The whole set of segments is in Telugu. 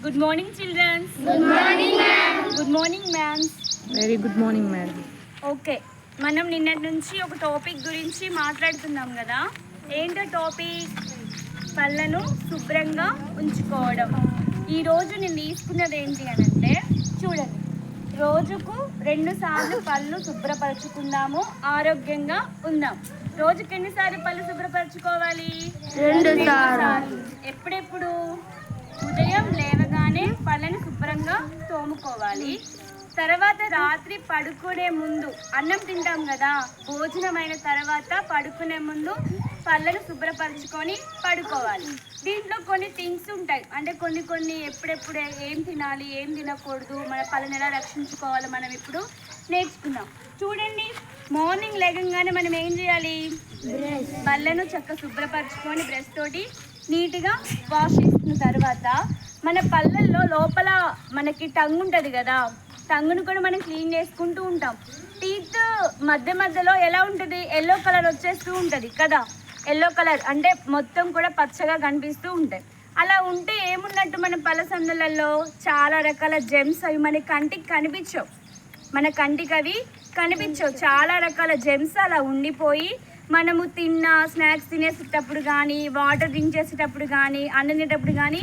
Good morning, children. Good morning, ma'am. Good morning, ma'am. Very good morning madam. Okay, మనం నిన్నటి నుంచి ఒక టాపిక్ గురించి మాట్లాడుతున్నాం కదా. ఏంటో టాపిక్? పళ్ళను శుభ్రంగా ఉంచుకోవడం. ఈరోజు నేను తీసుకున్నది ఏంటి అని అంటే, చూడండి, రోజుకు 2 సార్లు పళ్ళు శుభ్రపరచుకుందాము, ఆరోగ్యంగా ఉందాం. రోజుకి ఎన్నిసార్లు పళ్ళు శుభ్రపరచుకోవాలి? 2 సార్లు. ఎప్పుడెప్పుడు? ఉదయం లేవగానే పళ్ళని శుభ్రంగా తోముకోవాలి. తర్వాత రాత్రి పడుకునే ముందు, అన్నం తింటాం కదా, భోజనం అయిన తర్వాత పడుకునే ముందు పళ్ళను శుభ్రపరచుకొని పడుకోవాలి. దీంట్లో కొన్ని థింగ్స్ ఉంటాయి, అంటే కొన్ని ఎప్పుడెప్పుడు ఏం తినాలి, ఏం తినకూడదు, మన పళ్ళని ఎలా రక్షించుకోవాలి, మనం ఇప్పుడు నేర్చుకుందాం. చూడండి, మార్నింగ్ లేగంగానే మనం ఏం చేయాలి? పళ్ళను చక్కగా శుభ్రపరచుకొని బ్రష్ తోటి నీట్గా వాష్ చేసుకున్న తర్వాత మన పళ్ళల్లో లోపల మనకి టంగ్ ఉంటుంది కదా, టంగును కూడా మనం క్లీన్ చేసుకుంటూ ఉంటాం. టీత్ మధ్యలో ఎలా ఉంటుంది? ఎల్లో కలర్ వచ్చేస్తూ ఉంటుంది కదా. ఎల్లో కలర్ అంటే మొత్తం కూడా పచ్చగా కనిపిస్తూ ఉంటాయి. అలా ఉంటే ఏమున్నట్టు? మన పళ్ళ సందులలో చాలా రకాల జెమ్స్, అవి మన కంటికి కనిపించవు. మన కంటికి అవి కనిపించవు. చాలా రకాల జెమ్స్ అలా ఉండిపోయి మనము స్నాక్స్ తినేసేటప్పుడు కానీ, వాటర్ డ్రింక్ చేసేటప్పుడు కానీ, అన్నం తినేటప్పుడు కానీ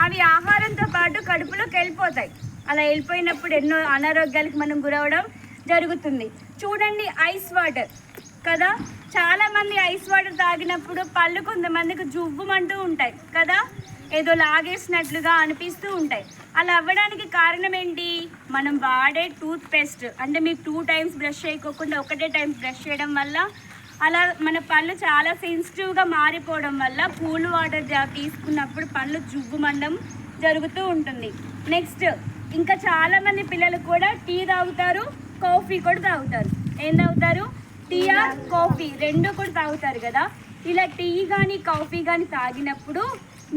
అవి ఆహారంతో పాటు కడుపులోకి వెళ్ళిపోతాయి. అలా వెళ్ళిపోయినప్పుడు ఎన్నో అనారోగ్యాలకు మనం గురవడం జరుగుతుంది. చూడండి, ఐస్ వాటర్ కదా, చాలామంది ఐస్ వాటర్ తాగినప్పుడు పళ్ళు కొంతమందికి జువ్వమంటూ ఉంటాయి కదా, ఏదో లాగేసినట్లుగా అనిపిస్తూ ఉంటాయి. అలా అవ్వడానికి కారణం ఏంటి? మనం వాడే టూత్ పేస్ట్, అంటే మీరు 2 టైమ్స్ బ్రష్ చేయకోకుండా ఒకటే టైం బ్రష్ చేయడం వల్ల అలా మన పళ్ళు చాలా సెన్సిటివ్గా మారిపోవడం వల్ల కూల్ వాటర్ తీసుకున్నప్పుడు పళ్ళు జువ్వుమండం జరుగుతూ ఉంటుంది. నెక్స్ట్, ఇంకా చాలామంది పిల్లలు కూడా టీ తాగుతారు, కాఫీ కూడా తాగుతారు. ఏం తాగుతారు? టీ ఆర్ కాఫీ, 2 కూడా తాగుతారు కదా. ఇలా టీ కానీ కాఫీ కానీ తాగినప్పుడు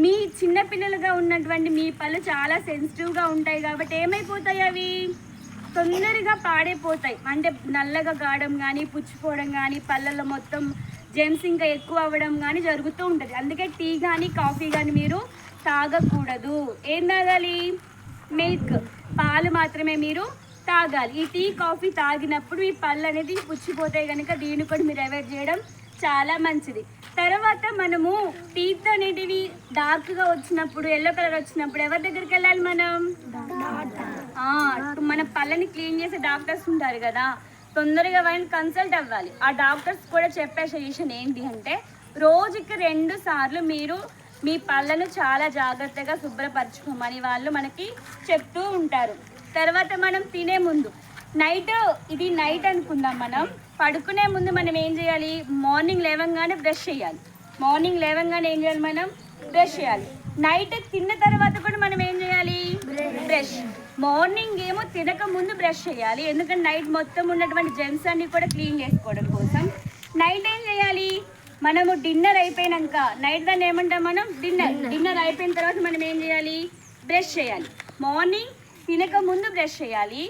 మీ చిన్నపిల్లలుగా ఉన్నటువంటి మీ పళ్ళు చాలా సెన్సిటివ్గా ఉంటాయి కాబట్టి ఏమైపోతాయి? అవి తొందరగా పాడైపోతాయి. అంటే నల్లగా కావడం కానీ, పుచ్చిపోవడం కానీ, పళ్ళల్లో మొత్తం జెమ్స్ ఇంకా ఎక్కువ అవ్వడం కానీ జరుగుతూ ఉంటుంది. అందుకే టీ కానీ కాఫీ కానీ మీరు తాగకూడదు. ఏం తాగాలి? మిల్క్, పాలు మాత్రమే మీరు తాగాలి. ఈ టీ కాఫీ తాగినప్పుడు ఈ పళ్ళు అనేది పుచ్చిపోతాయి కనుక దీన్ని కూడా మీరు అవాయిడ్ చేయడం చాలా మంచిది. తర్వాత మనము టీత్ అనేటివి డార్క్గా వచ్చినప్పుడు, ఎల్లో కలర్ వచ్చినప్పుడు ఎవరి దగ్గరికి వెళ్ళాలి మనం? మన పళ్ళని క్లీన్ చేసే డాక్టర్స్ ఉంటారు కదా, తొందరగా వాళ్ళని కన్సల్ట్ అవ్వాలి. ఆ డాక్టర్స్ కూడా చెప్పే సజెషన్ ఏంటి అంటే, రోజుకి 2 సార్లు మీరు మీ పళ్ళను చాలా జాగ్రత్తగా శుభ్రపరచుకోమని వాళ్ళు మనకి చెప్తూ ఉంటారు. తర్వాత మనం తినే ముందు, ఇది నైట్ అనుకుందాం, మనం పడుకునే ముందు మనం ఏం చేయాలి? మార్నింగ్ లేవగానే బ్రష్ చేయాలి. మార్నింగ్ లేవగానే ఏం చేయాలి? మనం బ్రష్ చేయాలి. నైట్ తిన్న తర్వాత కూడా మనం ఏం చేయాలి? బ్రష్. మార్నింగ్ ఏమో తినక ముందు బ్రష్ చేయాలి, ఎందుకంటే నైట్ మొత్తం ఉన్నటువంటి జెమ్స్ అన్ని కూడా క్లీన్ చేసుకోవడం కోసం. నైట్ ఏం చేయాలి? మనము డిన్నర్ అయిపోయినాక, నైట్ దాన్ని ఏమంటాం మనం? డిన్నర్ అయిపోయిన తర్వాత మనం ఏం చేయాలి? బ్రష్ చేయాలి. మార్నింగ్ తినక ముందు బ్రష్ చేయాలి,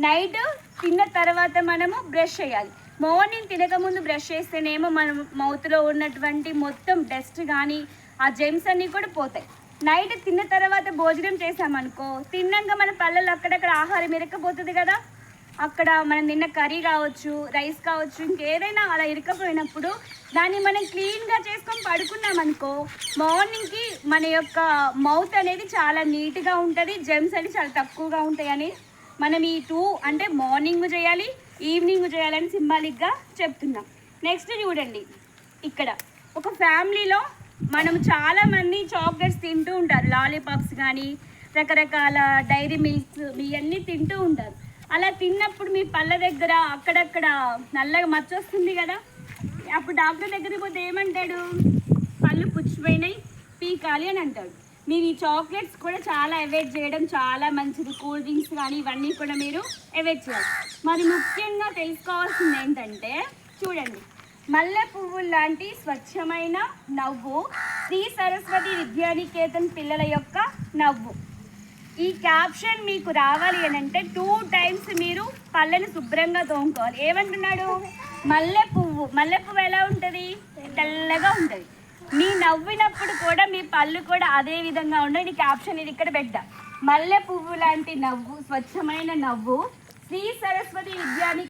నైట్ తిన్న తర్వాత మనము బ్రష్ చేయాలి. మార్నింగ్ తినక ముందు బ్రష్ చేస్తేనేమో మన మౌత్లో ఉన్నటువంటి మొత్తం డస్ట్ కానీ ఆ జెమ్స్ అన్నీ కూడా పోతాయి. నైట్ తిన్న తర్వాత భోజనం చేసామనుకో, తిన్నాక మన పళ్ళల్లో అక్కడక్కడ ఆహారం ఇరక్కపోతుంది కదా, అక్కడ మనం తిన్న కర్రీ కావచ్చు, రైస్ కావచ్చు, ఇంకేదైనా అలా ఇరకపోయినప్పుడు దాన్ని మనం క్లీన్గా చేసుకొని పడుకున్నామనుకో, మార్నింగ్కి మన యొక్క మౌత్ అనేది చాలా నీట్గా ఉంటుంది, జెమ్స్ అనేవి చాలా తక్కువగా ఉంటాయని మనం ఈ 2 అంటే మార్నింగ్ చేయాలి, ఈవినింగ్ చేయాలని సింబాలిక్గా చెప్తున్నాం. నెక్స్ట్ చూడండి, ఇక్కడ ఒక ఫ్యామిలీలో మనం చాలామంది చాక్లెట్స్ తింటూ ఉంటారు, లాలీపాప్స్ కానీ రకరకాల డైరీ మిల్క్స్ ఇవన్నీ తింటూ ఉంటారు. అలా తిన్నప్పుడు మీ పళ్ళ దగ్గర అక్కడక్కడ నల్లగా మచ్చ వస్తుంది కదా, అప్పుడు డాక్టర్ దగ్గరికి పోతే ఏమంటాడు? పళ్ళు పుచ్చిపోయినాయి, పీకాలి అని అంటాడు. మీరు ఈ చాక్లెట్స్ కూడా చాలా అవాయిడ్ చేయడం చాలా మంచిది. కూల్ డ్రింక్స్ కానీ ఇవన్నీ కూడా మీరు అవాయిడ్ చేయాలి. మరి ముఖ్యంగా తెలుసుకోవాల్సింది ఏంటంటే, చూడండి, మల్లె పువ్వు లాంటి స్వచ్ఛమైన నవ్వు శ్రీ సరస్వతి విద్యానికేతన్ పిల్లల యొక్క నవ్వు. ఈ క్యాప్షన్ మీకు రావాలి అని అంటే 2 టైమ్స్ మీరు పళ్ళని శుభ్రంగా తోముకోవాలి. ఏమంటున్నాడు? మల్లె పువ్వు ఎలా ఉంటుంది? తెల్లగా ఉంటుంది. మీ నవ్వినప్పుడు కూడా మీ పళ్ళు కూడా అదే విధంగా ఉండే. నీ క్యాప్షన్ ఇది ఇక్కడ పెట్టా. మల్లె పువ్వు లాంటి నవ్వు, స్వచ్ఛమైన నవ్వు, శ్రీ సరస్వతి విద్యాని